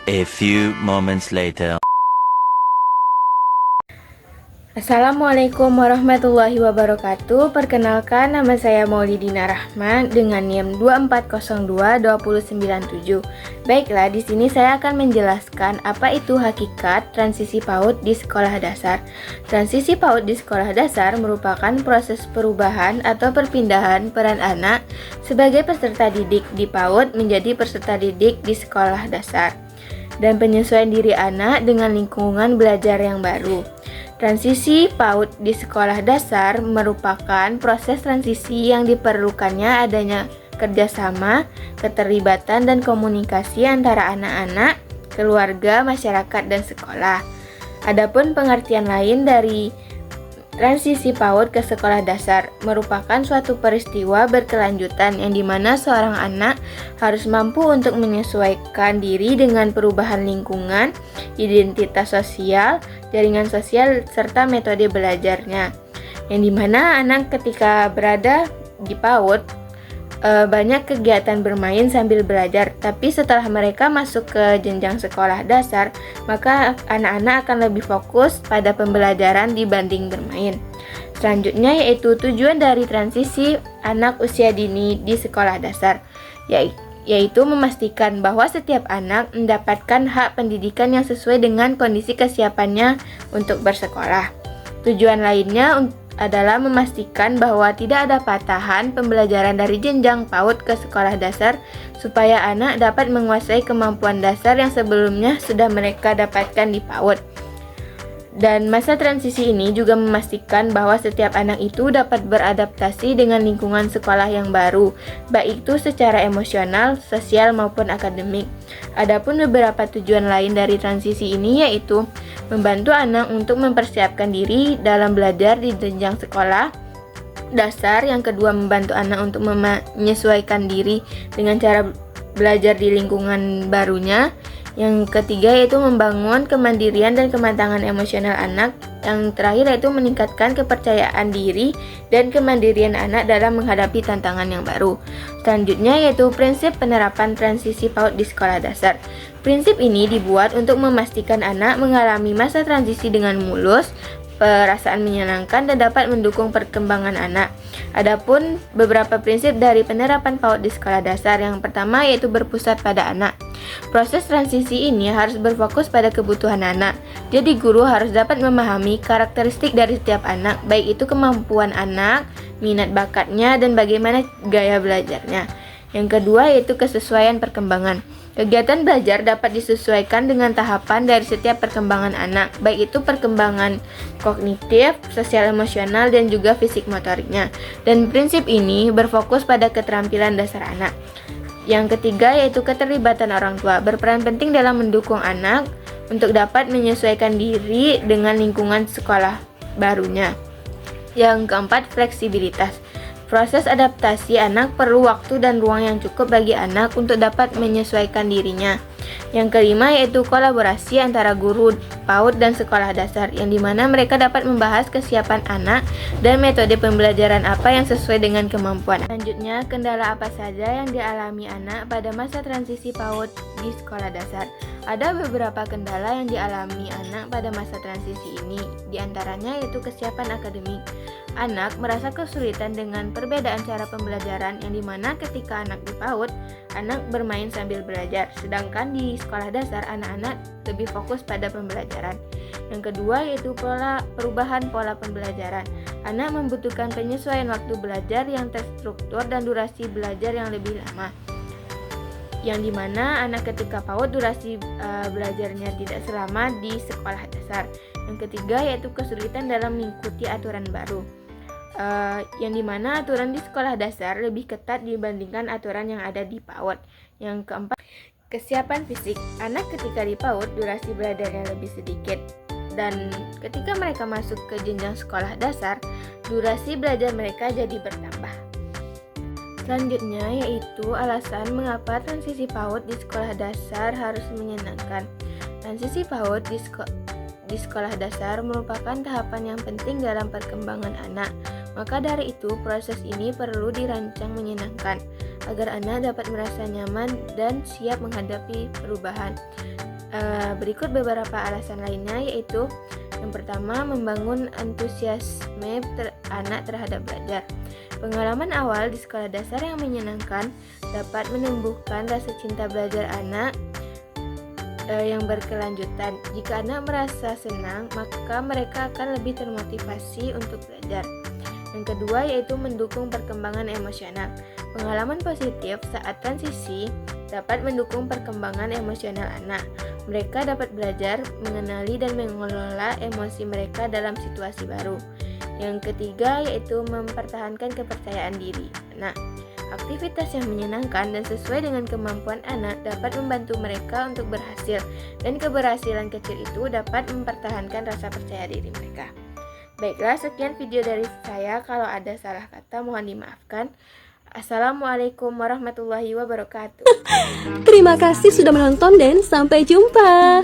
A few moments later. Assalamualaikum warahmatullahi wabarakatuh. Perkenalkan, nama saya Maulidina Rahman dengan NIM 24022097. Baiklah, di sini saya akan menjelaskan apa itu hakikat transisi PAUD di sekolah dasar. Transisi PAUD di sekolah dasar merupakan proses perubahan atau perpindahan peran anak sebagai peserta didik di PAUD menjadi peserta didik di sekolah dasar dan penyesuaian diri anak dengan lingkungan belajar yang baru. Transisi PAUD di sekolah dasar merupakan proses transisi yang diperlukannya adanya kerjasama, keterlibatan, dan komunikasi antara anak-anak, keluarga, masyarakat, dan sekolah. Adapun pengertian lain dari transisi PAUD ke sekolah dasar merupakan suatu peristiwa berkelanjutan yang dimana seorang anak harus mampu untuk menyesuaikan diri dengan perubahan lingkungan, identitas sosial, jaringan sosial, serta metode belajarnya. Yang dimana anak ketika berada di PAUD banyak kegiatan bermain sambil belajar, tapi setelah mereka masuk ke jenjang sekolah dasar, maka anak-anak akan lebih fokus pada pembelajaran dibanding bermain. Selanjutnya yaitu tujuan dari transisi anak usia dini di sekolah dasar, yaitu memastikan bahwa setiap anak mendapatkan hak pendidikan yang sesuai dengan kondisi kesiapannya untuk bersekolah. Tujuan lainnya adalah memastikan bahwa tidak ada patahan pembelajaran dari jenjang PAUD ke sekolah dasar supaya anak dapat menguasai kemampuan dasar yang sebelumnya sudah mereka dapatkan di PAUD. Dan masa transisi ini juga memastikan bahwa setiap anak itu dapat beradaptasi dengan lingkungan sekolah yang baru, baik itu secara emosional, sosial, maupun akademik. Adapun beberapa tujuan lain dari transisi ini yaitu membantu anak untuk mempersiapkan diri dalam belajar di jenjang sekolah dasar. Yang kedua, membantu anak untuk menyesuaikan diri dengan cara belajar di lingkungan barunya. Yang ketiga yaitu membangun kemandirian dan kematangan emosional anak. Yang terakhir yaitu meningkatkan kepercayaan diri dan kemandirian anak dalam menghadapi tantangan yang baru. Selanjutnya yaitu prinsip penerapan transisi PAUD di sekolah dasar. Prinsip ini dibuat untuk memastikan anak mengalami masa transisi dengan mulus, perasaan menyenangkan, dan dapat mendukung perkembangan anak. Adapun beberapa prinsip dari penerapan PAUD di sekolah dasar, yang pertama yaitu berpusat pada anak. Proses transisi ini harus berfokus pada kebutuhan anak. Jadi guru harus dapat memahami karakteristik dari setiap anak, baik itu kemampuan anak, minat bakatnya, dan bagaimana gaya belajarnya. Yang kedua yaitu kesesuaian perkembangan. Kegiatan belajar dapat disesuaikan dengan tahapan dari setiap perkembangan anak, baik itu perkembangan kognitif, sosial emosional, dan juga fisik motoriknya. Dan prinsip ini berfokus pada keterampilan dasar anak. Yang ketiga yaitu keterlibatan orang tua, berperan penting dalam mendukung anak untuk dapat menyesuaikan diri dengan lingkungan sekolah barunya. Yang keempat, fleksibilitas. Proses adaptasi anak perlu waktu dan ruang yang cukup bagi anak untuk dapat menyesuaikan dirinya. Yang kelima yaitu kolaborasi antara guru PAUD dan sekolah dasar, yang dimana mereka dapat membahas kesiapan anak dan metode pembelajaran apa yang sesuai dengan kemampuan. Selanjutnya, kendala apa saja yang dialami anak pada masa transisi PAUD di sekolah dasar. Ada beberapa kendala yang dialami anak pada masa transisi ini, diantaranya yaitu kesiapan akademik. Anak merasa kesulitan dengan perbedaan cara pembelajaran, yang dimana ketika anak di PAUD, anak bermain sambil belajar, sedangkan di sekolah dasar anak-anak lebih fokus pada pembelajaran. Yang kedua yaitu perubahan pola pembelajaran. Anak membutuhkan penyesuaian waktu belajar yang terstruktur dan durasi belajar yang lebih lama, yang dimana anak ketika PAUD durasi belajarnya tidak selama di sekolah dasar. Yang ketiga yaitu kesulitan dalam mengikuti aturan baru, yang dimana aturan di sekolah dasar lebih ketat dibandingkan aturan yang ada di PAUD. Yang keempat, kesiapan fisik. Anak ketika di PAUD durasi belajarnya lebih sedikit, dan ketika mereka masuk ke jenjang sekolah dasar, durasi belajar mereka jadi bertambah. Selanjutnya yaitu alasan mengapa transisi PAUD di sekolah dasar harus menyenangkan. Transisi PAUD di sekolah dasar merupakan tahapan yang penting dalam perkembangan anak. Maka dari itu, proses ini perlu dirancang menyenangkan agar anak dapat merasa nyaman dan siap menghadapi perubahan. Berikut beberapa alasan lainnya, yaitu yang pertama, membangun antusiasme anak terhadap belajar. Pengalaman awal di sekolah dasar yang menyenangkan dapat menumbuhkan rasa cinta belajar anak yang berkelanjutan. Jika anak merasa senang, maka mereka akan lebih termotivasi untuk belajar. Yang kedua, yaitu mendukung perkembangan emosional. Pengalaman positif saat transisi dapat mendukung perkembangan emosional anak. Mereka dapat belajar mengenali dan mengelola emosi mereka dalam situasi baru. Yang ketiga, yaitu mempertahankan kepercayaan diri. Nah, aktivitas yang menyenangkan dan sesuai dengan kemampuan anak dapat membantu mereka untuk berhasil, dan keberhasilan kecil itu dapat mempertahankan rasa percaya diri mereka. Baiklah, sekian video dari saya. Kalau ada salah kata mohon dimaafkan. Assalamualaikum warahmatullahi wabarakatuh. Terima kasih sudah menonton dan sampai jumpa.